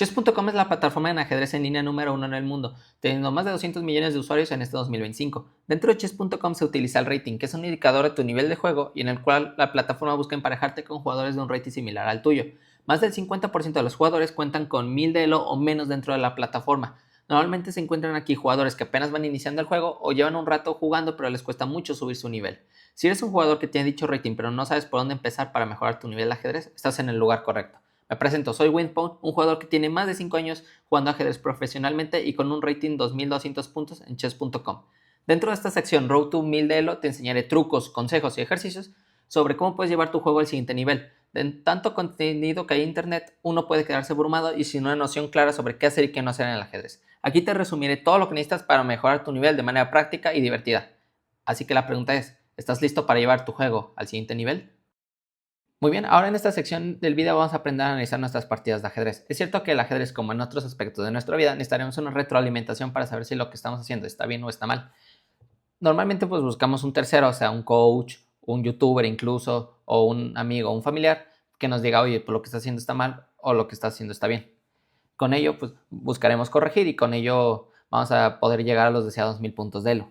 Chess.com es la plataforma de ajedrez en línea número uno en el mundo, teniendo más de 200 millones de usuarios en este 2025. Dentro de Chess.com se utiliza el rating, que es un indicador de tu nivel de juego y en el cual la plataforma busca emparejarte con jugadores de un rating similar al tuyo. Más del 50% de los jugadores cuentan con 1000 de elo o menos dentro de la plataforma. Normalmente se encuentran aquí jugadores que apenas van iniciando el juego o llevan un rato jugando pero les cuesta mucho subir su nivel. Si eres un jugador que tiene dicho rating pero no sabes por dónde empezar para mejorar tu nivel de ajedrez, estás en el lugar correcto. Me presento, soy Winpone, un jugador que tiene más de 5 años jugando ajedrez profesionalmente y con un rating 2200 puntos en chess.com. Dentro de esta sección Road to 1000 de Elo te enseñaré trucos, consejos y ejercicios sobre cómo puedes llevar tu juego al siguiente nivel. De tanto contenido que hay en internet, uno puede quedarse abrumado y sin una noción clara sobre qué hacer y qué no hacer en el ajedrez. Aquí te resumiré todo lo que necesitas para mejorar tu nivel de manera práctica y divertida. Así que la pregunta es, ¿estás listo para llevar tu juego al siguiente nivel? Muy bien, ahora en esta sección del video vamos a aprender a analizar nuestras partidas de ajedrez. Es cierto que el ajedrez, como en otros aspectos de nuestra vida, necesitaremos una retroalimentación para saber si lo que estamos haciendo está bien o está mal. Normalmente pues buscamos un tercero, o sea, un coach, un youtuber incluso, o un amigo o un familiar que nos diga, oye, pues lo que está haciendo está mal o lo que está haciendo está bien. Con ello pues buscaremos corregir y con ello vamos a poder llegar a los deseados 1000 puntos de elo.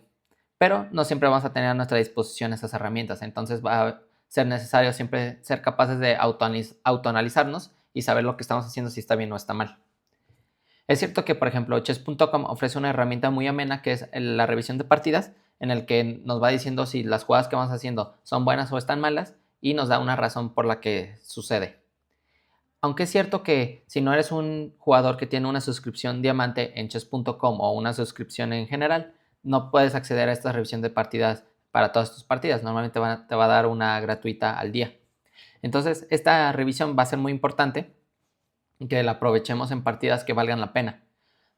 Pero no siempre vamos a tener a nuestra disposición esas herramientas, entonces va a ser necesario siempre ser capaces de autoanalizarnos y saber lo que estamos haciendo, si está bien o está mal. Es cierto que, por ejemplo, chess.com ofrece una herramienta muy amena que es la revisión de partidas, en el que nos va diciendo si las jugadas que vamos haciendo son buenas o están malas y nos da una razón por la que sucede. Aunque es cierto que si no eres un jugador que tiene una suscripción diamante en chess.com o una suscripción en general, no puedes acceder a esta revisión de partidas para todas tus partidas. Normalmente te va a dar una gratuita al día. Entonces, esta revisión va a ser muy importante que la aprovechemos en partidas que valgan la pena.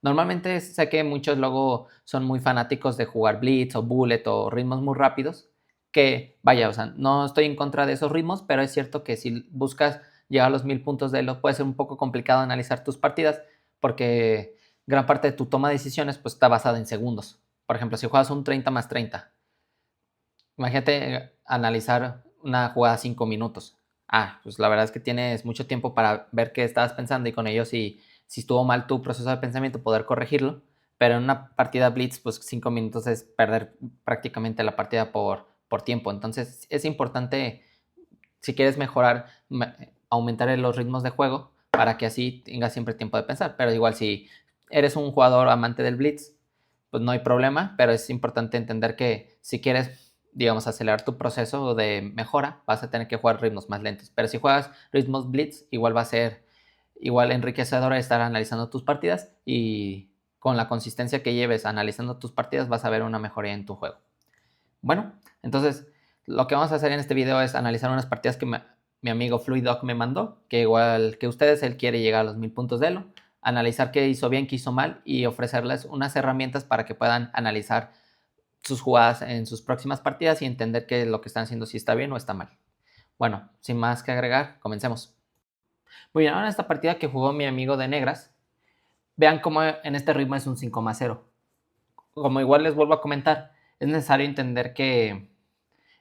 Normalmente sé que muchos luego son muy fanáticos de jugar blitz o bullet o ritmos muy rápidos, que vaya, o sea, no estoy en contra de esos ritmos, pero es cierto que si buscas llegar a los 1000 puntos de elo puede ser un poco complicado analizar tus partidas porque gran parte de tu toma de decisiones pues está basada en segundos. Por ejemplo, si juegas un 30 más 30, imagínate analizar una jugada 5 minutos. Pues la verdad es que tienes mucho tiempo para ver qué estabas pensando y con ello si estuvo mal tu proceso de pensamiento poder corregirlo. Pero en una partida blitz, pues 5 minutos es perder prácticamente la partida por tiempo. Entonces es importante, si quieres mejorar, aumentar los ritmos de juego para que así tengas siempre tiempo de pensar. Pero igual si eres un jugador amante del blitz, pues no hay problema, pero es importante entender que si quieres, digamos, acelerar tu proceso de mejora, vas a tener que jugar ritmos más lentos. Pero si juegas ritmos blitz, igual va a ser igual enriquecedor estar analizando tus partidas y con la consistencia que lleves analizando tus partidas vas a ver una mejoría en tu juego. Bueno, entonces lo que vamos a hacer en este video es analizar unas partidas que mi amigo Fluidoc me mandó, que igual que ustedes, él quiere llegar a los 1000 puntos de elo, analizar qué hizo bien, qué hizo mal y ofrecerles unas herramientas para que puedan analizar sus jugadas en sus próximas partidas y entender que lo que están haciendo si está bien o está mal. Bueno, sin más que agregar, comencemos. Muy bien, ahora en esta partida que jugó mi amigo de negras, vean cómo en este ritmo es un 5+0. Como igual les vuelvo a comentar, es necesario entender que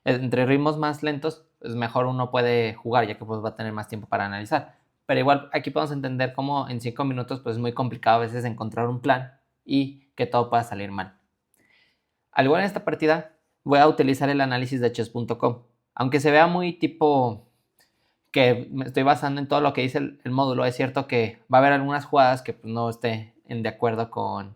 entre ritmos más lentos, pues mejor uno puede jugar, ya que pues va a tener más tiempo para analizar. Pero igual aquí podemos entender cómo en 5 minutos pues es muy complicado a veces encontrar un plan y que todo pueda salir mal. Al igual en esta partida voy a utilizar el análisis de chess.com. Aunque se vea muy tipo que me estoy basando en todo lo que dice el módulo, es cierto que va a haber algunas jugadas que pues, no esté de acuerdo con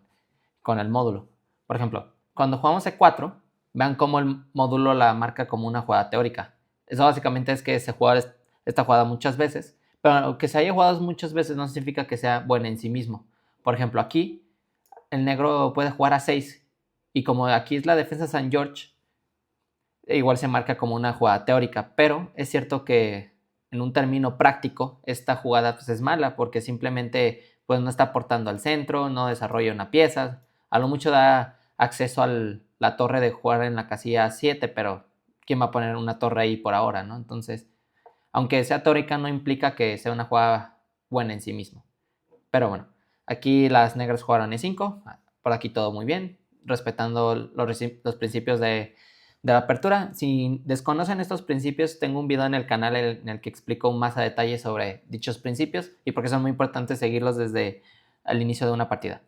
el módulo. Por ejemplo, cuando jugamos E4, vean cómo el módulo la marca como una jugada teórica. Eso básicamente es que se juega esta jugada muchas veces, pero que se haya jugado muchas veces no significa que sea buena en sí mismo. Por ejemplo, aquí el negro puede jugar a 6 y como aquí es la defensa San George, igual se marca como una jugada teórica, pero es cierto que en un término práctico esta jugada pues, es mala porque simplemente pues, no está aportando al centro, no desarrolla una pieza, a lo mucho da acceso a la torre de jugar en la casilla 7, pero ¿quién va a poner una torre ahí por ahora? ¿No? Entonces, aunque sea teórica no implica que sea una jugada buena en sí mismo. Pero bueno, aquí las negras jugaron E5, por aquí todo muy bien, respetando los principios de de la apertura. Si desconocen estos principios, tengo un video en el canal en el que explico más a detalle sobre dichos principios y por qué son muy importantes seguirlos desde el inicio de una partida.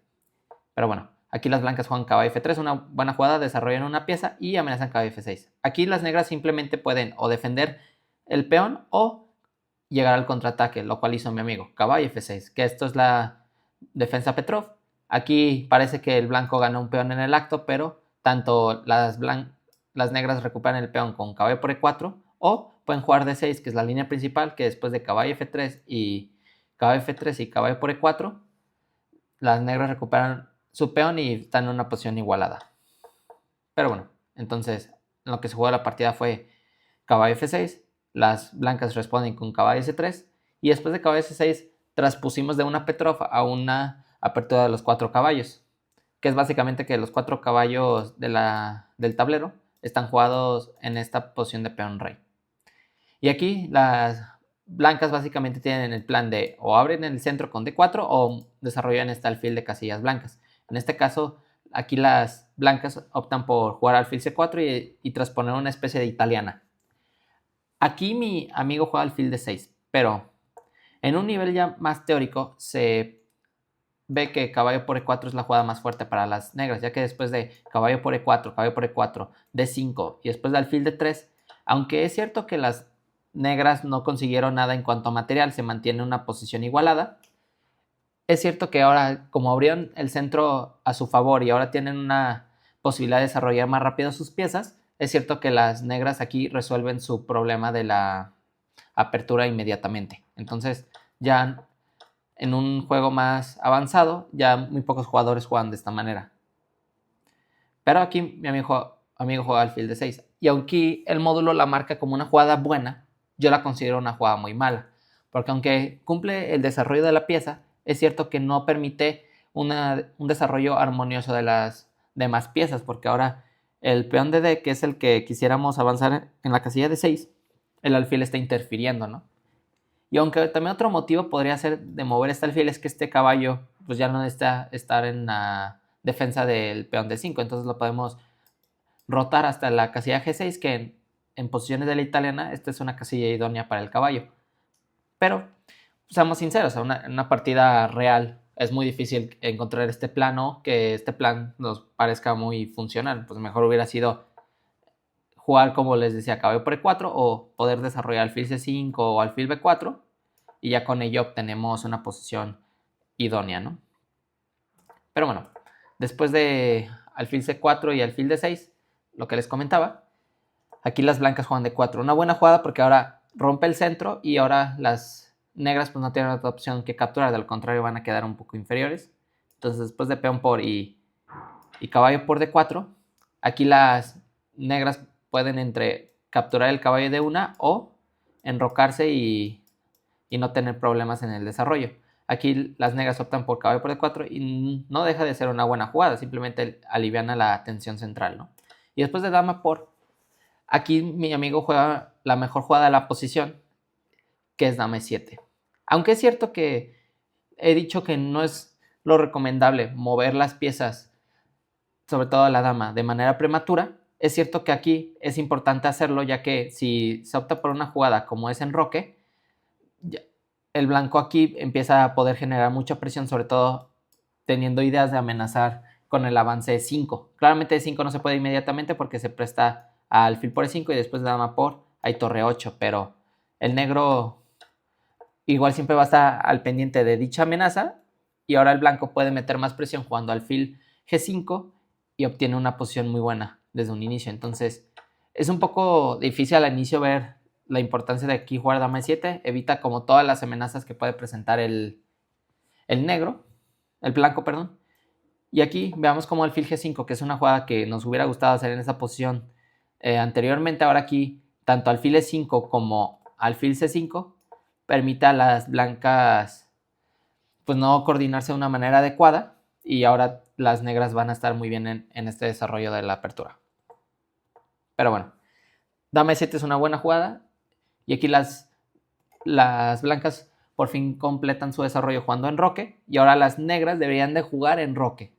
Pero bueno, aquí las blancas juegan caballo F3, una buena jugada, desarrollan una pieza y amenazan caballo F6. Aquí las negras simplemente pueden o defender el peón o llegar al contraataque, lo cual hizo mi amigo, caballo F6, que esto es la defensa Petrov. Aquí parece que el blanco gana un peón en el acto, pero tanto las negras recuperan el peón con caballo por E4 o pueden jugar D6, que es la línea principal, que después de caballo F3 y caballo F3 y caballo por E4, las negras recuperan su peón y están en una posición igualada. Pero bueno, entonces lo que se jugó la partida fue caballo F6, las blancas responden con caballo C3 y después de caballo C6 transpusimos de una Petrov a una apertura de los 4 caballos, que es básicamente que los 4 caballos del tablero están jugados en esta posición de peón rey. Y aquí las blancas básicamente tienen el plan de o abren el centro con D4 o desarrollan este alfil de casillas blancas. En este caso, aquí las blancas optan por jugar alfil C4 y transponer una especie de italiana. Aquí mi amigo juega alfil D6, pero en un nivel ya más teórico se ve que caballo por E4 es la jugada más fuerte para las negras, ya que después de caballo por E4, D5 y después de alfil D3, aunque es cierto que las negras no consiguieron nada en cuanto a material, se mantiene una posición igualada. Es cierto que ahora, como abrieron el centro a su favor y ahora tienen una posibilidad de desarrollar más rápido sus piezas, es cierto que las negras aquí resuelven su problema de la apertura inmediatamente. Entonces, ya en un juego más avanzado, ya muy pocos jugadores juegan de esta manera. Pero aquí mi amigo juega alfil D6. Y aunque el módulo la marca como una jugada buena, yo la considero una jugada muy mala. Porque aunque cumple el desarrollo de la pieza, es cierto que no permite un desarrollo armonioso de las demás piezas. Porque ahora el peón de D, que es el que quisiéramos avanzar en la casilla de 6, el alfil está interfiriendo, ¿no? Y aunque también otro motivo podría ser de mover este alfil es que este caballo pues ya no necesita estar en la defensa del peón de 5, entonces lo podemos rotar hasta la casilla G6, que en posiciones de la italiana esta es una casilla idónea para el caballo. Pero seamos sinceros, en una partida real es muy difícil encontrar este plano, que este plan nos parezca muy funcional, pues mejor hubiera sido jugar, como les decía, caballo por E4 o poder desarrollar alfil C5 o alfil B4 y ya con ello obtenemos una posición idónea, ¿no? Pero bueno, después de alfil C4 y alfil D6, lo que les comentaba, aquí las blancas juegan D4. Una buena jugada porque ahora rompe el centro y ahora las negras pues no tienen otra opción que capturar, del contrario van a quedar un poco inferiores. Entonces después de peón por y caballo por D4, aquí las negras pueden entre capturar el caballo de una o enrocarse y no tener problemas en el desarrollo. Aquí las negras optan por caballo por D4 y no deja de ser una buena jugada, simplemente aliviana la tensión central, ¿no? Y después de dama por, aquí mi amigo juega la mejor jugada de la posición, que es dama E7. Aunque es cierto que he dicho que no es lo recomendable mover las piezas, sobre todo a la dama, de manera prematura, es cierto que aquí es importante hacerlo, ya que si se opta por una jugada como es enroque, el blanco aquí empieza a poder generar mucha presión, sobre todo teniendo ideas de amenazar con el avance de 5. Claramente de 5 no se puede inmediatamente porque se presta a alfil por E5 y después de dama por hay torre 8, pero el negro igual siempre va a estar al pendiente de dicha amenaza y ahora el blanco puede meter más presión jugando alfil G5 y obtiene una posición muy buena desde un inicio. Entonces es un poco difícil al inicio ver la importancia de aquí jugar dama E7, evita como todas las amenazas que puede presentar el blanco, perdón. Y aquí veamos como alfil G5, que es una jugada que nos hubiera gustado hacer en esa posición anteriormente. Ahora aquí, tanto alfil E5 como alfil C5 permite a las blancas pues no coordinarse de una manera adecuada y ahora las negras van a estar muy bien en este desarrollo de la apertura. Pero bueno, dama E7 es una buena jugada y aquí las blancas por fin completan su desarrollo jugando enroque y ahora las negras deberían de jugar enroque.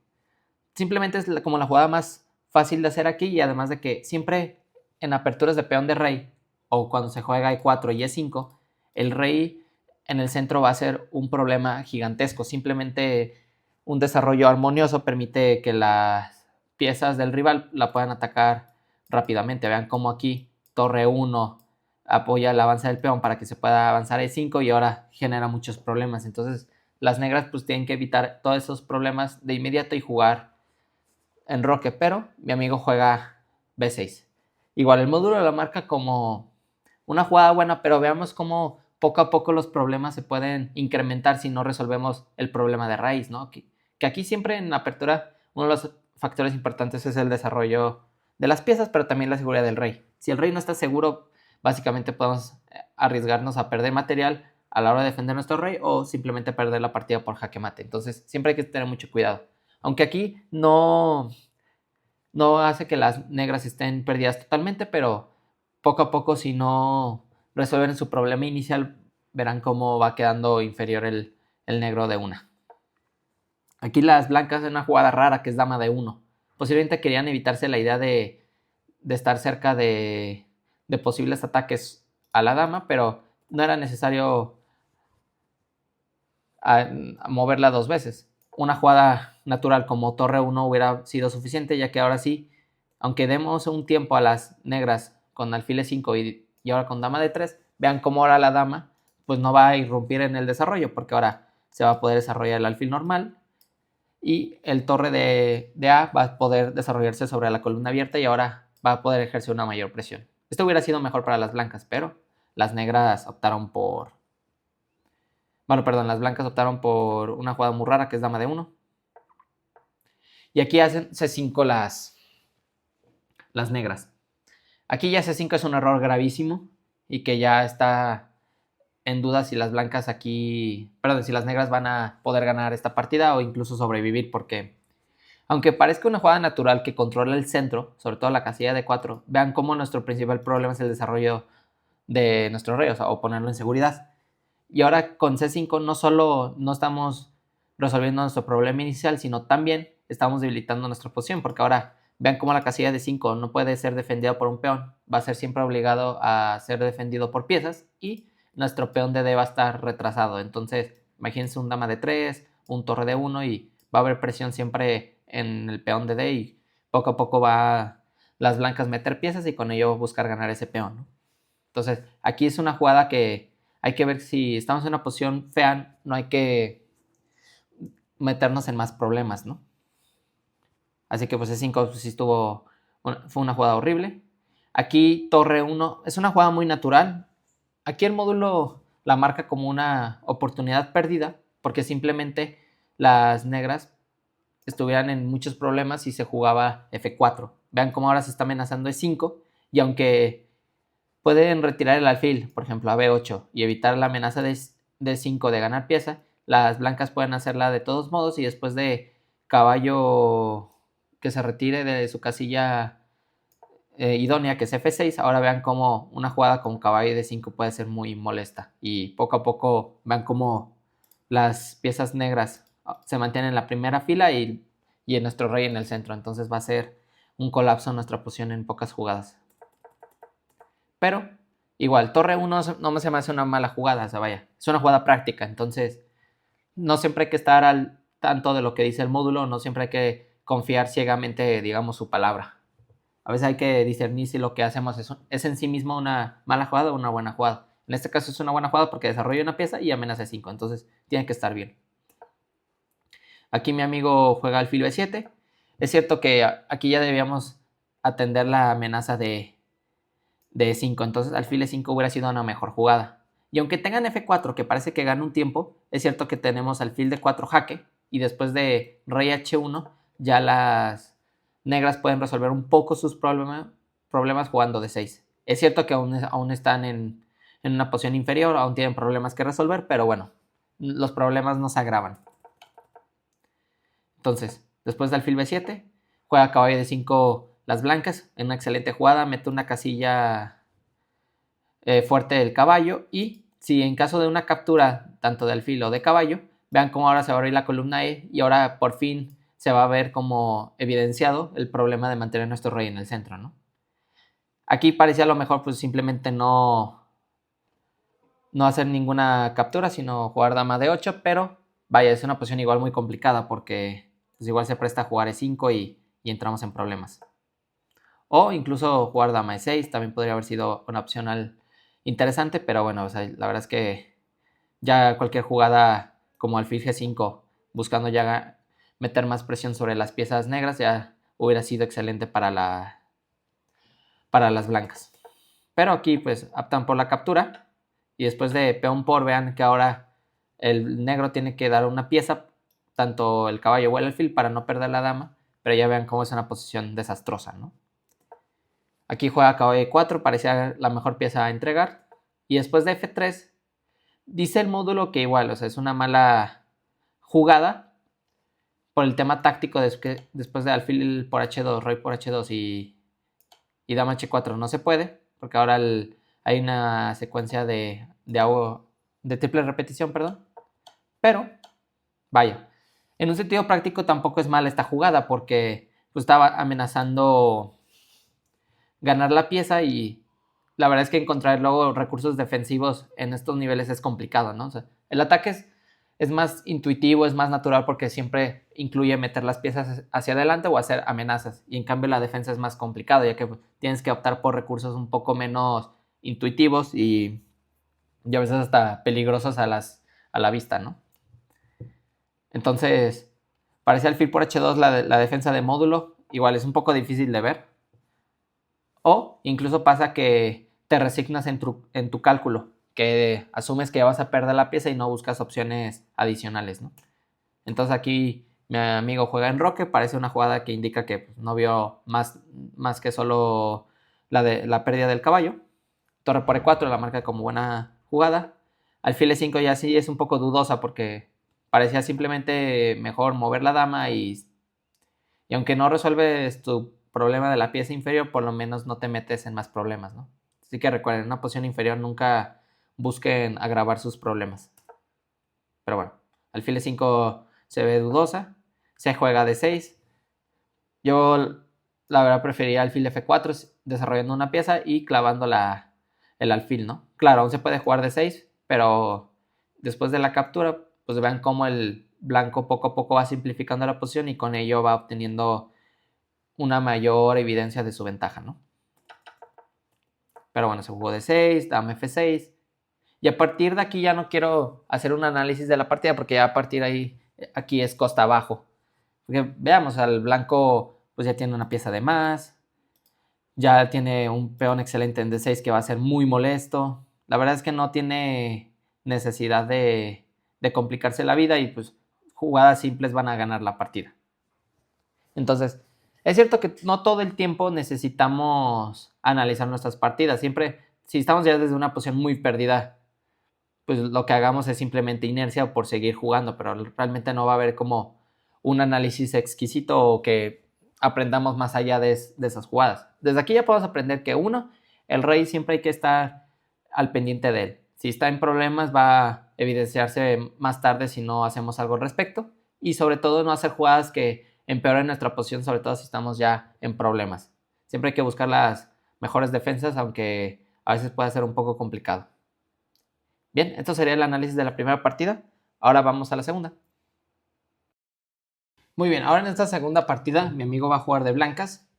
Simplemente es como la jugada más fácil de hacer aquí y además de que siempre en aperturas de peón de rey o cuando se juega E4 y E5, el rey en el centro va a ser un problema gigantesco. Simplemente un desarrollo armonioso permite que las piezas del rival la puedan atacar rápidamente. Vean cómo aquí torre 1 apoya el avance del peón para que se pueda avanzar E5 y ahora genera muchos problemas. Entonces las negras pues tienen que evitar todos esos problemas de inmediato y jugar en roque, pero mi amigo juega B6. Igual el módulo lo marca como una jugada buena, pero veamos cómo poco a poco los problemas se pueden incrementar si no resolvemos el problema de raíz, ¿no? Que aquí siempre en apertura uno de los factores importantes es el desarrollo de las piezas, pero también la seguridad del rey. Si el rey no está seguro, básicamente podemos arriesgarnos a perder material a la hora de defender nuestro rey o simplemente perder la partida por jaque mate. Entonces siempre hay que tener mucho cuidado. Aunque aquí no hace que las negras estén perdidas totalmente, pero poco a poco si no resuelven su problema inicial, verán cómo va quedando inferior el negro de una. Aquí las blancas en una jugada rara que es dama de 1. Posiblemente querían evitarse la idea de estar cerca de posibles ataques a la dama, pero no era necesario a moverla 2 veces. Una jugada natural como torre 1 hubiera sido suficiente, ya que ahora sí, aunque demos un tiempo a las negras con alfil E5 y ahora con dama de 3, vean cómo ahora la dama pues no va a irrumpir en el desarrollo, porque ahora se va a poder desarrollar el alfil normal y el torre de A va a poder desarrollarse sobre la columna abierta y ahora va a poder ejercer una mayor presión. Esto hubiera sido mejor para las blancas, pero las negras optaron por... Bueno, perdón, las blancas optaron por una jugada muy rara que es dama de 1. Y aquí hacen C5 las negras. Aquí ya C5 es un error gravísimo y que ya está en duda si las blancas aquí, perdón, si las negras van a poder ganar esta partida o incluso sobrevivir, porque aunque parezca una jugada natural que controla el centro, sobre todo la casilla de 4, vean cómo nuestro principal problema es el desarrollo de nuestro rey, o ponerlo en seguridad. Y ahora con C5 no solo no estamos resolviendo nuestro problema inicial, sino también estamos debilitando nuestra posición, porque ahora vean cómo la casilla de 5 no puede ser defendida por un peón, va a ser siempre obligado a ser defendido por piezas y nuestro peón de D va a estar retrasado. Entonces, imagínense un dama de 3, un torre de 1 y va a haber presión siempre en el peón de D y poco a poco va las blancas meter piezas y con ello buscar ganar ese peón, ¿no? Entonces, aquí es una jugada que hay que ver si estamos en una posición fea, no hay que meternos en más problemas, ¿no? Así que pues E5 pues, sí fue una jugada horrible. Aquí torre 1 es una jugada muy natural. Aquí el módulo la marca como una oportunidad perdida porque simplemente las negras estuvieran en muchos problemas y se jugaba F4. Vean cómo ahora se está amenazando E5 y aunque pueden retirar el alfil, por ejemplo, a B8 y evitar la amenaza de D5 de ganar pieza, las blancas pueden hacerla de todos modos y después de caballo que se retire de su casilla idónea, que es F6, ahora vean cómo una jugada con caballo de 5 puede ser muy molesta y poco a poco vean cómo las piezas negras se mantienen en la primera fila y en nuestro rey en el centro, entonces va a ser un colapso en nuestra posición en pocas jugadas. Pero igual, torre 1 no se me hace una mala jugada, o sea, vaya, es una jugada práctica, entonces no siempre hay que estar al tanto de lo que dice el módulo, no siempre hay que confiar ciegamente, digamos, su palabra. A veces hay que discernir si lo que hacemos es en sí mismo una mala jugada o una buena jugada. En este caso es una buena jugada porque desarrolla una pieza y amenaza 5, entonces tiene que estar bien. Aquí mi amigo juega alfil B7. Es cierto que aquí ya debíamos atender la amenaza de 5, entonces alfil E5 hubiera sido una mejor jugada. Y aunque tengan F4, que parece que gana un tiempo, es cierto que tenemos alfil D4 jaque, y después de rey H1, ya las negras pueden resolver un poco sus problemas jugando D6. Es cierto que aún están en una posición inferior, aún tienen problemas que resolver, pero bueno, los problemas no se agravan. Entonces, después de alfil B7, juega caballo D5 las blancas, en una excelente jugada, mete una casilla fuerte del caballo y si en caso de una captura tanto de alfil o de caballo, vean cómo ahora se va a abrir la columna E y ahora por fin se va a ver como evidenciado el problema de mantener nuestro rey en el centro, ¿no? Aquí parecía lo mejor pues simplemente no hacer ninguna captura, sino jugar dama de 8, pero vaya, es una posición igual muy complicada porque pues, igual se presta a jugar e5 y entramos en problemas. O incluso jugar dama de 6 también podría haber sido una opción interesante, pero bueno, o sea, la verdad es que ya cualquier jugada como alfil G5 buscando ya meter más presión sobre las piezas negras ya hubiera sido excelente para las blancas. Pero aquí pues optan por la captura y después de peón por vean que ahora el negro tiene que dar una pieza, tanto el caballo o el alfil para no perder la dama, pero ya vean cómo es una posición desastrosa, ¿no? Aquí juega caballo E4, parecía la mejor pieza a entregar. Y después de F3, dice el módulo que igual, o sea, es una mala jugada por el tema táctico después de alfil por H2, rey por H2 y dama H4 no se puede, porque ahora hay una secuencia de triple repetición, perdón. Pero, vaya, en un sentido práctico tampoco es mala esta jugada, porque pues, estaba amenazando ganar la pieza y la verdad es que encontrar luego recursos defensivos en estos niveles es complicado, ¿no? O sea, el ataque es más intuitivo, es más natural porque siempre incluye meter las piezas hacia adelante o hacer amenazas. Y en cambio la defensa es más complicado, ya que tienes que optar por recursos un poco menos intuitivos y a veces hasta peligrosos a la vista, ¿no? Entonces, parece alfil por H2 la defensa de módulo. Igual es un poco difícil de ver. O incluso pasa que te resignas en tu cálculo, que asumes que vas a perder la pieza y no buscas opciones adicionales, ¿no? Entonces aquí mi amigo juega en roque, parece una jugada que indica que pues, no vio más que solo la pérdida del caballo. Torre por E4 la marca como buena jugada. Alfil E5 ya sí es un poco dudosa porque parecía simplemente mejor mover la dama y aunque no resuelves tu problema de la pieza inferior, por lo menos no te metes en más problemas, ¿no? Así que recuerden, en una posición inferior nunca busquen agravar sus problemas. Pero bueno, alfil E5 se ve dudosa, se juega D6. Yo la verdad preferiría alfil F4 desarrollando una pieza y clavando el alfil, ¿no? Claro, aún se puede jugar D6, pero después de la captura, pues vean cómo el blanco poco a poco va simplificando la posición y con ello va obteniendo una mayor evidencia de su ventaja, ¿no? Pero bueno, se jugó D6, dama F6. Y a partir de aquí ya no quiero hacer un análisis de la partida porque ya a partir de ahí, aquí es costa abajo. Porque veamos, al blanco pues ya tiene una pieza de más, ya tiene un peón excelente en D6 que va a ser muy molesto. La verdad es que no tiene necesidad de complicarse la vida y pues jugadas simples van a ganar la partida. Entonces, es cierto que no todo el tiempo necesitamos analizar nuestras partidas. Siempre, si estamos ya desde una posición muy perdida, pues lo que hagamos es simplemente inercia o por seguir jugando, pero realmente no va a haber como un análisis exquisito o que aprendamos más allá de esas jugadas. Desde aquí ya podemos aprender que uno, el rey siempre hay que estar al pendiente de él. Si está en problemas va a evidenciarse más tarde si no hacemos algo al respecto y sobre todo no hacer jugadas que empeoren nuestra posición, sobre todo si estamos ya en problemas. Siempre hay que buscar las mejores defensas, aunque a veces puede ser un poco complicado. Bien, esto sería el análisis de la primera partida. Ahora vamos a la segunda. Muy bien, ahora en esta segunda partida mi amigo va a jugar de blancas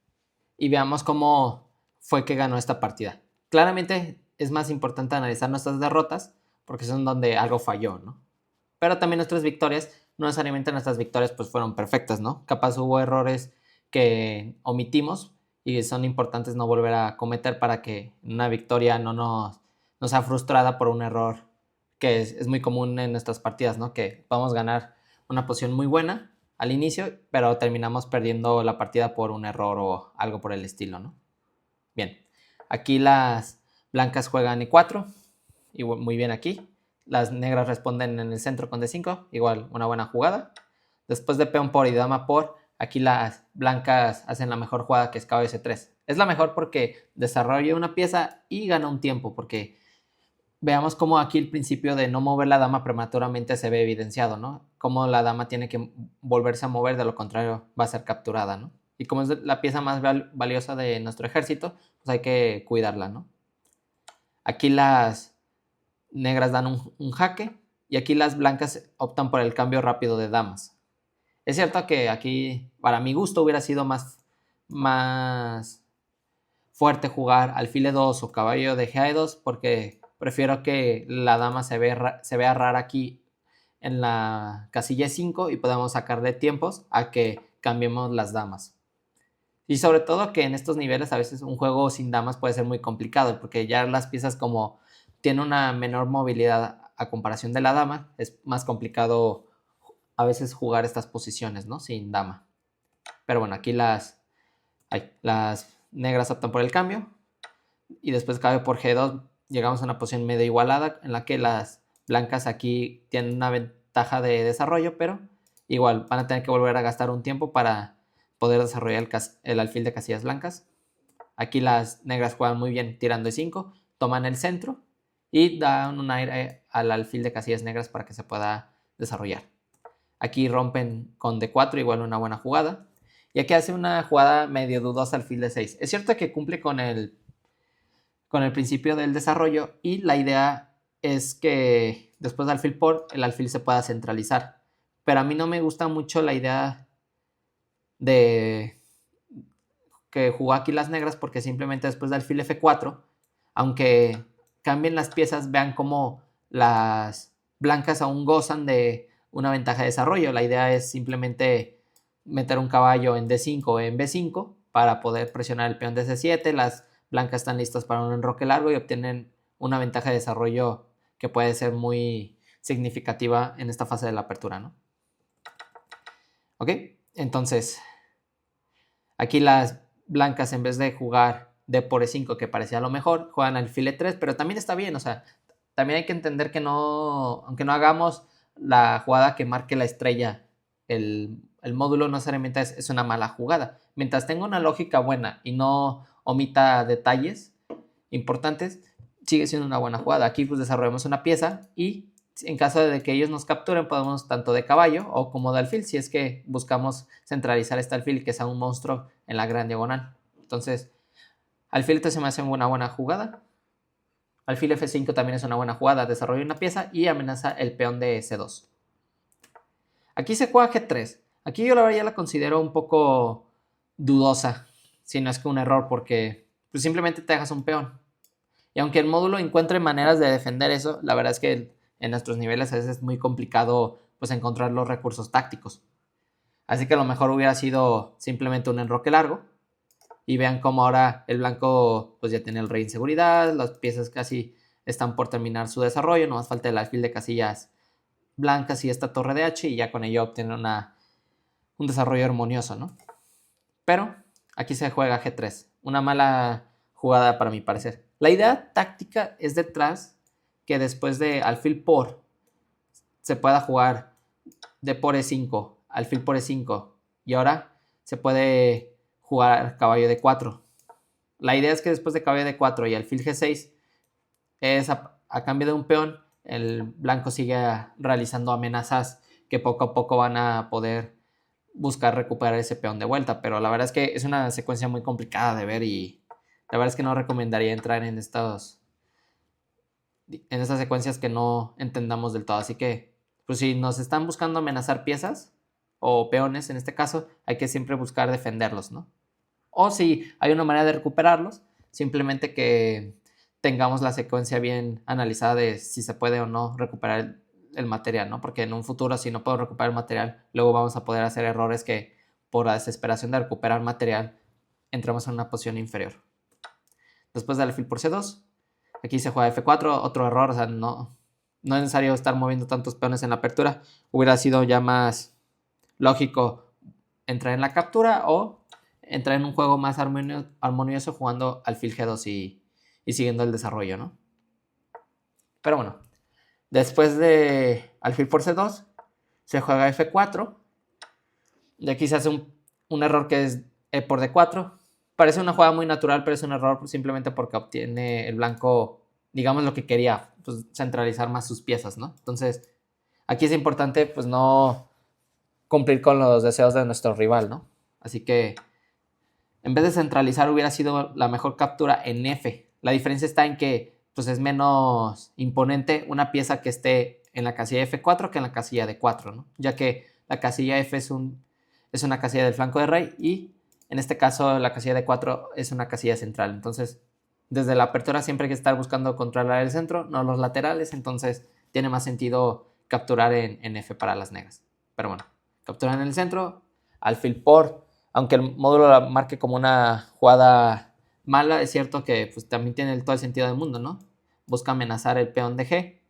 y veamos cómo fue que ganó esta partida. Claramente es más importante analizar nuestras derrotas porque son donde algo falló, ¿no? Pero también nuestras victorias, no necesariamente nuestras victorias pues fueron perfectas, ¿no? Capaz hubo errores que omitimos y son importantes no volver a cometer para que una victoria no sea frustrada por un error que es muy común en nuestras partidas, ¿no? Que vamos a ganar una posición muy buena al inicio, pero terminamos perdiendo la partida por un error o algo por el estilo, ¿no? Bien, aquí las blancas juegan E4, y muy bien aquí. Las negras responden en el centro con D5, igual una buena jugada. Después de peón por y dama por, aquí las blancas hacen la mejor jugada que es caballo C3. Es la mejor porque desarrolla una pieza y gana un tiempo, porque veamos cómo aquí el principio de no mover la dama prematuramente se ve evidenciado, ¿no? Cómo la dama tiene que volverse a mover, de lo contrario va a ser capturada, ¿no? Y como es la pieza más valiosa de nuestro ejército, pues hay que cuidarla, ¿no? Aquí las negras dan un jaque y aquí las blancas optan por el cambio rápido de damas. Es cierto que aquí, para mi gusto, hubiera sido más fuerte jugar alfil E2 o caballo de G2 porque prefiero que la dama se vea rara aquí en la casilla 5 y podamos sacar de tiempos a que cambiemos las damas. Y sobre todo que en estos niveles a veces un juego sin damas puede ser muy complicado porque ya las piezas como tienen una menor movilidad a comparación de la dama, es más complicado a veces jugar estas posiciones, ¿no? Sin dama. Pero bueno, aquí las negras optan por el cambio y después cabe por G2 llegamos a una posición medio igualada en la que las blancas aquí tienen una ventaja de desarrollo, pero igual van a tener que volver a gastar un tiempo para poder desarrollar el alfil de casillas blancas. Aquí las negras juegan muy bien tirando E5, toman el centro y dan un aire al alfil de casillas negras para que se pueda desarrollar. Aquí rompen con D4, igual una buena jugada. Y aquí hace una jugada medio dudosa alfil de 6. Es cierto que cumple con el principio del desarrollo y la idea es que después del alfil por, el alfil se pueda centralizar. Pero a mí no me gusta mucho la idea de que jugó aquí las negras porque simplemente después del alfil F4, aunque cambien las piezas, vean cómo las blancas aún gozan de una ventaja de desarrollo. La idea es simplemente meter un caballo en D5 o en B5 para poder presionar el peón de C7. Las blancas están listas para un enroque largo y obtienen una ventaja de desarrollo que puede ser muy significativa en esta fase de la apertura, ¿no? Ok, entonces aquí las blancas en vez de jugar D por E5, que parecía lo mejor, juegan alfil E3, pero también está bien, o sea, también hay que entender que no, aunque no hagamos la jugada que marque la estrella, el módulo no necesariamente es una mala jugada. Mientras tenga una lógica buena y no omita detalles importantes, sigue siendo una buena jugada. Aquí pues desarrollamos una pieza y en caso de que ellos nos capturen podemos tanto de caballo o como de alfil si es que buscamos centralizar este alfil que sea un monstruo en la gran diagonal. Entonces, alfil se me hace una buena jugada. Alfil F5 también es una buena jugada. Desarrolla una pieza y amenaza el peón de C2. Aquí se juega G3. Aquí yo la verdad ya la considero un poco dudosa, si no es que un error, porque pues, simplemente te dejas un peón. Y aunque el módulo encuentre maneras de defender eso, la verdad es que en nuestros niveles a veces es muy complicado pues, encontrar los recursos tácticos. Así que a lo mejor hubiera sido simplemente un enroque largo. Y vean cómo ahora el blanco pues ya tiene el rey en seguridad, las piezas casi están por terminar su desarrollo, no más falta el alfil de casillas blancas y esta torre de H y ya con ello obtienen un desarrollo armonioso, ¿no? Pero aquí se juega G3, una mala jugada para mi parecer. La idea táctica es detrás que después de alfil por se pueda jugar de por E5, alfil por E5 y ahora se puede jugar caballo de 4. La idea es que después de caballo de 4 y alfil G6 es a cambio de un peón, el blanco sigue realizando amenazas que poco a poco van a poder buscar recuperar ese peón de vuelta, pero la verdad es que es una secuencia muy complicada de ver y la verdad es que no recomendaría entrar en estas secuencias que no entendamos del todo, así que pues si nos están buscando amenazar piezas o peones en este caso, hay que siempre buscar defenderlos, ¿no? O si hay una manera de recuperarlos, simplemente que tengamos la secuencia bien analizada de si se puede o no recuperar el material, ¿no? Porque en un futuro si no puedo recuperar el material, luego vamos a poder hacer errores que por la desesperación de recuperar material entramos en una posición inferior. Después del alfil por C2, aquí se juega F4, otro error, o sea, no es necesario estar moviendo tantos peones en la apertura, hubiera sido ya más lógico entrar en la captura o entrar en un juego más armonioso jugando alfil G2 y siguiendo el desarrollo, ¿no? Pero bueno, después de alfil por C2 se juega F4 y aquí se hace un error que es E por D4. Parece una jugada muy natural, pero es un error simplemente porque obtiene el blanco, digamos, lo que quería, pues centralizar más sus piezas, ¿no? Entonces, aquí es importante, pues, no cumplir con los deseos de nuestro rival, ¿no? Así que En vez de centralizar hubiera sido la mejor captura en F. La diferencia está en que pues, es menos imponente una pieza que esté en la casilla F4 que en la casilla D4, ¿no? Ya que la casilla F es una casilla del flanco de rey y en este caso la casilla D4 es una casilla central. Entonces, desde la apertura siempre hay que estar buscando controlar el centro, no los laterales, entonces tiene más sentido capturar en F para las negras. Pero bueno, capturar en el centro, alfil por, aunque el módulo la marque como una jugada mala, es cierto que pues, también tiene todo el sentido del mundo, ¿no? Busca amenazar el peón de G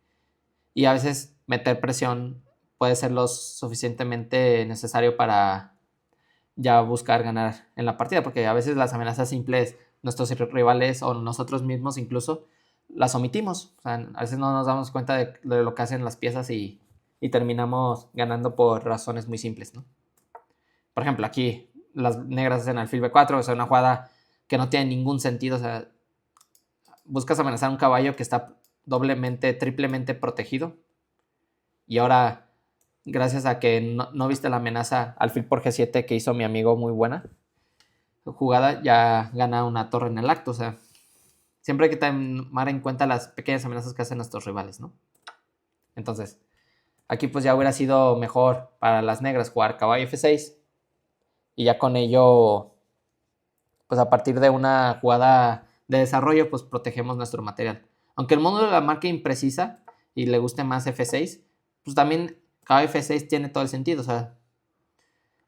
y a veces meter presión puede ser lo suficientemente necesario para ya buscar ganar en la partida, porque a veces las amenazas simples, nuestros rivales o nosotros mismos incluso, las omitimos. O sea, a veces no nos damos cuenta de lo que hacen las piezas y terminamos ganando por razones muy simples, ¿no? Por ejemplo, aquí las negras hacen alfil B4, o sea, una jugada que no tiene ningún sentido. O sea, buscas amenazar a un caballo que está doblemente, triplemente protegido. Y ahora, gracias a que no viste la amenaza alfil por G7 que hizo mi amigo muy buena jugada, ya gana una torre en el acto. O sea, siempre hay que tomar en cuenta las pequeñas amenazas que hacen nuestros rivales, ¿no? Entonces, aquí pues ya hubiera sido mejor para las negras jugar caballo F6 y ya con ello, pues a partir de una jugada de desarrollo, pues protegemos nuestro material. Aunque el módulo la marca imprecisa y le guste más F6, pues también caballo F6 tiene todo el sentido. O sea,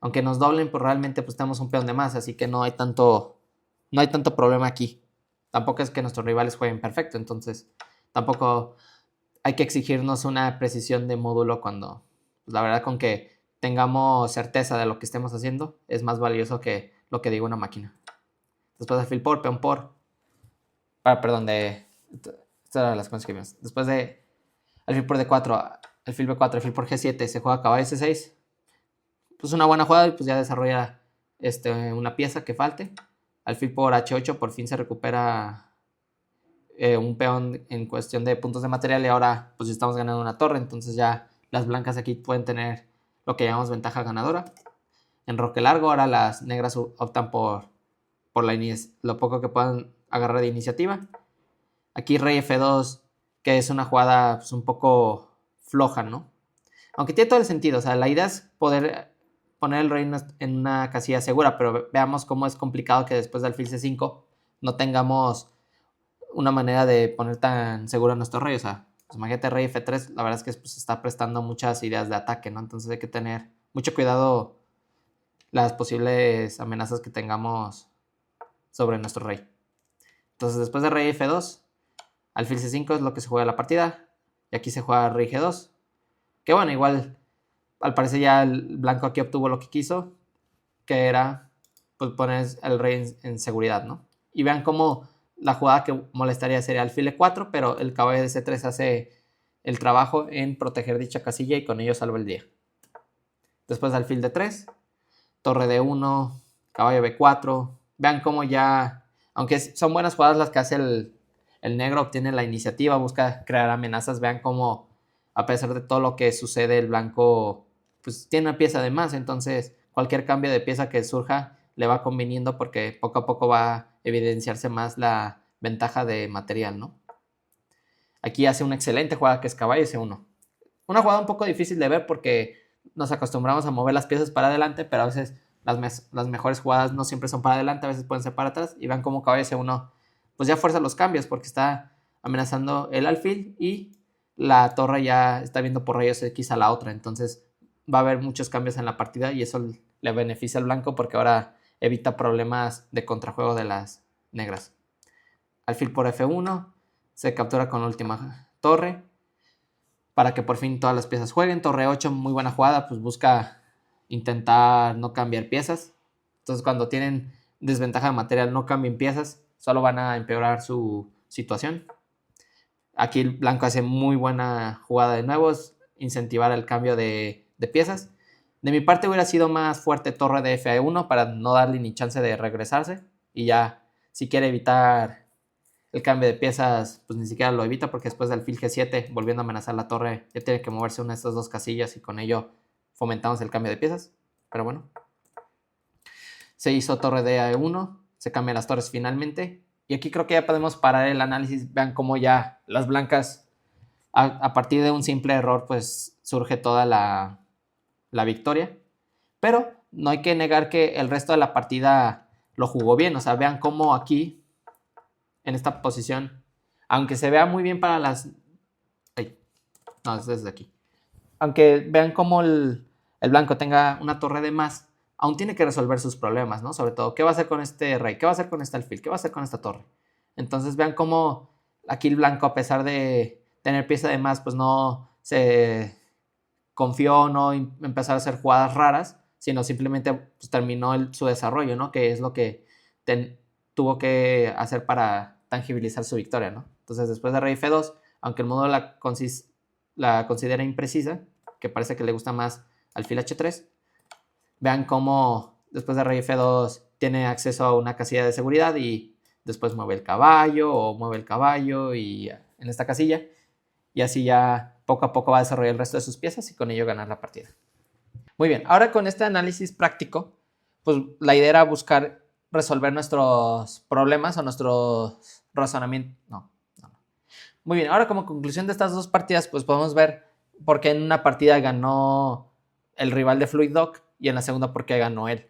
aunque nos doblen, pues realmente pues tenemos un peón de más, así que no hay tanto problema aquí. Tampoco es que nuestros rivales jueguen perfecto, entonces tampoco hay que exigirnos una precisión de módulo cuando, pues, la verdad, con que tengamos certeza de lo que estemos haciendo, es más valioso que lo que diga una máquina. Después de alfil por, peón por, perdón, estas eran las cosas que vimos. Después de alfil por D4, alfil B4, alfil por G7, se juega caballo C6. Pues una buena jugada y pues ya desarrolla una pieza que falte. Alfil por H8 por fin se recupera un peón en cuestión de puntos de material y ahora pues estamos ganando una torre, entonces ya las blancas aquí pueden tener lo que llamamos ventaja ganadora. En roque largo ahora las negras optan por lo poco que puedan agarrar de iniciativa. Aquí rey F2, que es una jugada pues, un poco floja, ¿no? Aunque tiene todo el sentido, o sea, la idea es poder poner el rey en una casilla segura, pero veamos cómo es complicado que después de alfil C5 no tengamos una manera de poner tan seguro a nuestro rey. O sea, pues imagínate rey F3, la verdad es que pues, está prestando muchas ideas de ataque, ¿no? Entonces hay que tener mucho cuidado las posibles amenazas que tengamos sobre nuestro rey. Entonces después de rey F2, alfil C5 es lo que se juega la partida, y aquí se juega rey G2, que bueno, igual al parecer ya el blanco aquí obtuvo lo que quiso, que era pues poner el rey en seguridad, ¿no? Y vean cómo la jugada que molestaría sería alfil E4, pero el caballo de C3 hace el trabajo en proteger dicha casilla y con ello salva el día. Después alfil D3, torre D1, caballo B4. Vean cómo ya, aunque son buenas jugadas las que hace el negro, obtiene la iniciativa, busca crear amenazas. Vean cómo, a pesar de todo lo que sucede, el blanco pues tiene una pieza de más, entonces cualquier cambio de pieza que surja le va conviniendo porque poco a poco va a evidenciarse más la ventaja de material, ¿no? Aquí hace una excelente jugada que es caballo C1. Una jugada un poco difícil de ver porque nos acostumbramos a mover las piezas para adelante, pero a veces las mejores jugadas no siempre son para adelante, a veces pueden ser para atrás. Y vean cómo caballo C1 pues ya fuerza los cambios porque está amenazando el alfil y la torre ya está viendo por rayos X a la otra. Entonces va a haber muchos cambios en la partida y eso le beneficia al blanco porque ahora evita problemas de contrajuego de las negras. Alfil por F1, se captura con la última torre para que por fin todas las piezas jueguen. Torre 8, muy buena jugada, pues busca intentar no cambiar piezas. Entonces cuando tienen desventaja de material no cambien piezas, solo van a empeorar su situación. Aquí el blanco hace muy buena jugada de nuevo, es incentivar el cambio de piezas. De mi parte hubiera sido más fuerte torre de F1 para no darle ni chance de regresarse. Y ya, si quiere evitar el cambio de piezas, pues ni siquiera lo evita porque después del alfil G7, volviendo a amenazar la torre, ya tiene que moverse una de estas dos casillas y con ello fomentamos el cambio de piezas. Pero bueno. se hizo torre de E1, se cambian las torres finalmente. Y aquí creo que ya podemos parar el análisis. Vean cómo ya las blancas, a partir de un simple error, pues surge toda la victoria. Pero no hay que negar que el resto de la partida lo jugó bien. O sea, vean cómo aquí, en esta posición, aunque se vea muy bien para las... Ay, no, es desde aquí. Aunque vean cómo el blanco tenga una torre de más, aún tiene que resolver sus problemas, ¿no? Sobre todo, ¿qué va a hacer con este rey? ¿Qué va a hacer con este alfil? ¿Qué va a hacer con esta torre? Entonces vean cómo aquí el blanco, a pesar de tener pieza de más, pues no se confió, no empezar a hacer jugadas raras, sino simplemente pues, terminó su desarrollo, ¿no? Que es lo que tuvo que hacer para tangibilizar su victoria, ¿no? Entonces, después de rey F2, aunque el modo la considera imprecisa, que parece que le gusta más alfil H3, vean cómo después de rey F2 tiene acceso a una casilla de seguridad y después mueve el caballo o mueve el caballo y en esta casilla, y así ya poco a poco va a desarrollar el resto de sus piezas y con ello ganar la partida. Muy bien, ahora con este análisis práctico, pues la idea era buscar resolver nuestros problemas o nuestros razonamientos. No. Muy bien, ahora como conclusión de estas dos partidas, pues podemos ver por qué en una partida ganó el rival de FluidDoc y en la segunda por qué ganó él.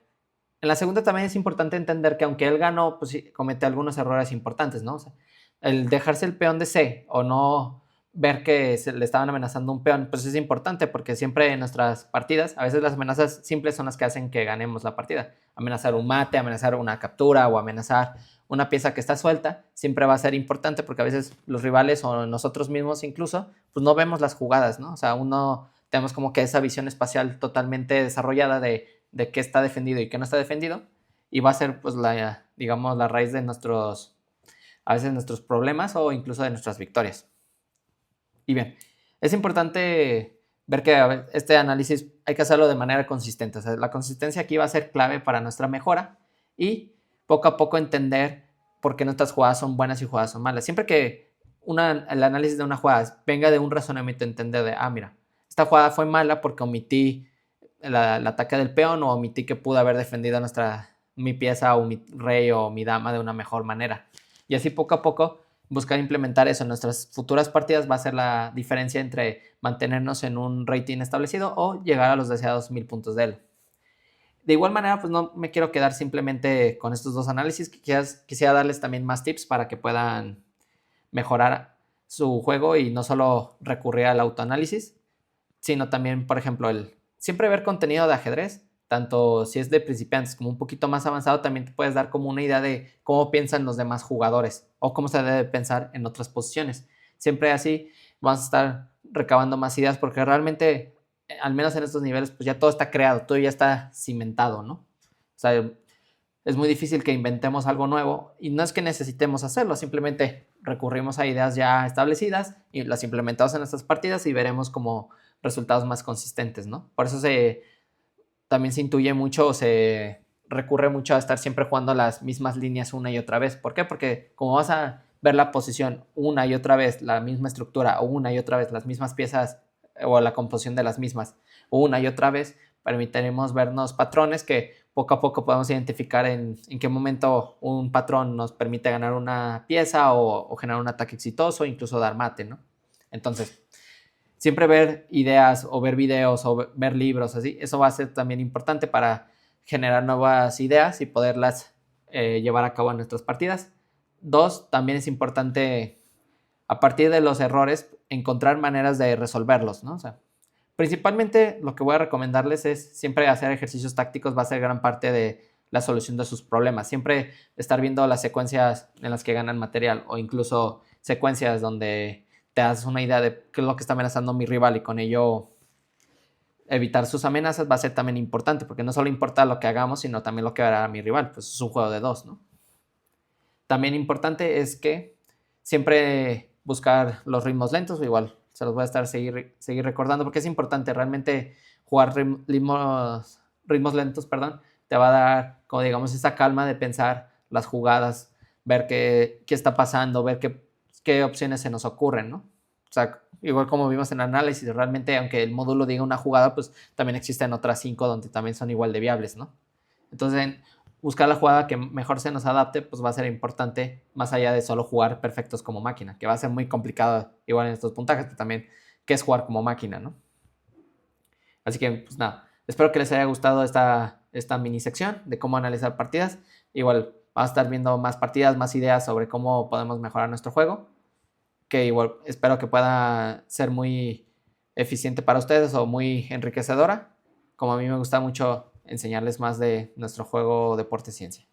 En la segunda también es importante entender que aunque él ganó, pues sí, comete algunos errores importantes, ¿no? O sea, el dejarse el peón de C o no ver que se le estaban amenazando un peón, pues es importante porque siempre en nuestras partidas, a veces las amenazas simples son las que hacen que ganemos la partida. Amenazar un mate, amenazar una captura o amenazar una pieza que está suelta, siempre va a ser importante porque a veces los rivales o nosotros mismos incluso, pues no vemos las jugadas, ¿no? O sea, uno tenemos como que esa visión espacial totalmente desarrollada de qué está defendido y qué no está defendido, y va a ser pues digamos, la raíz de a veces nuestros problemas o incluso de nuestras victorias. Y bien, es importante ver que este análisis hay que hacerlo de manera consistente. O sea, la consistencia aquí va a ser clave para nuestra mejora y poco a poco entender por qué nuestras jugadas son buenas y jugadas son malas. Siempre que el análisis de una jugada venga de un razonamiento, entender de, mira, esta jugada fue mala porque omití el ataque del peón o omití que pude haber defendido mi pieza o mi rey o mi dama de una mejor manera. Y así poco a poco buscar implementar eso en nuestras futuras partidas va a ser la diferencia entre mantenernos en un rating establecido o llegar a los deseados 1000 puntos de él. De igual manera, pues no me quiero quedar simplemente con estos dos análisis, quisiera darles también más tips para que puedan mejorar su juego y no solo recurrir al autoanálisis, sino también, por ejemplo, siempre ver contenido de ajedrez, tanto si es de principiantes como un poquito más avanzado, también te puedes dar como una idea de cómo piensan los demás jugadores o cómo se debe pensar en otras posiciones. Siempre así vamos a estar recabando más ideas porque realmente, al menos en estos niveles, pues ya todo está creado, todo ya está cimentado, ¿no? O sea, es muy difícil que inventemos algo nuevo y no es que necesitemos hacerlo, simplemente recurrimos a ideas ya establecidas y las implementamos en nuestras partidas y veremos como resultados más consistentes, ¿no? Por eso también se intuye mucho o se recurre mucho a estar siempre jugando las mismas líneas una y otra vez. ¿Por qué? Porque como vas a ver la posición una y otra vez, la misma estructura, o una y otra vez las mismas piezas o la composición de las mismas, una y otra vez, permitiremos vernos patrones que poco a poco podemos identificar en qué momento un patrón nos permite ganar una pieza o generar un ataque exitoso, incluso dar mate, ¿no? Entonces, siempre ver ideas o ver videos o ver libros, así, eso va a ser también importante para generar nuevas ideas y poderlas llevar a cabo en nuestras partidas. 2, también es importante, a partir de los errores, encontrar maneras de resolverlos, ¿no? O sea, principalmente lo que voy a recomendarles es siempre hacer ejercicios tácticos, va a ser gran parte de la solución de sus problemas. Siempre estar viendo las secuencias en las que ganan material o incluso secuencias donde te das una idea de qué es lo que está amenazando mi rival y con ello evitar sus amenazas va a ser también importante, porque no solo importa lo que hagamos, sino también lo que hará mi rival, pues es un juego de dos, ¿no? También importante es que siempre buscar los ritmos lentos, o igual se los voy a estar seguir recordando, porque es importante realmente jugar ritmos lentos, te va a dar, como digamos, esa calma de pensar las jugadas, ver qué está pasando, ver qué opciones se nos ocurren, ¿no? O sea, igual como vimos en análisis, realmente aunque el módulo diga una jugada, pues también existen otras 5 donde también son igual de viables, ¿no? Entonces, buscar la jugada que mejor se nos adapte, pues va a ser importante, más allá de solo jugar perfectos como máquina, que va a ser muy complicado igual en estos puntajes, pero también qué es jugar como máquina, ¿no? Así que, pues nada, espero que les haya gustado esta mini sección de cómo analizar partidas. Igual vamos a estar viendo más partidas, más ideas sobre cómo podemos mejorar nuestro juego, que igual espero que pueda ser muy eficiente para ustedes o muy enriquecedora, como a mí me gusta mucho enseñarles más de nuestro juego Deporte Ciencia.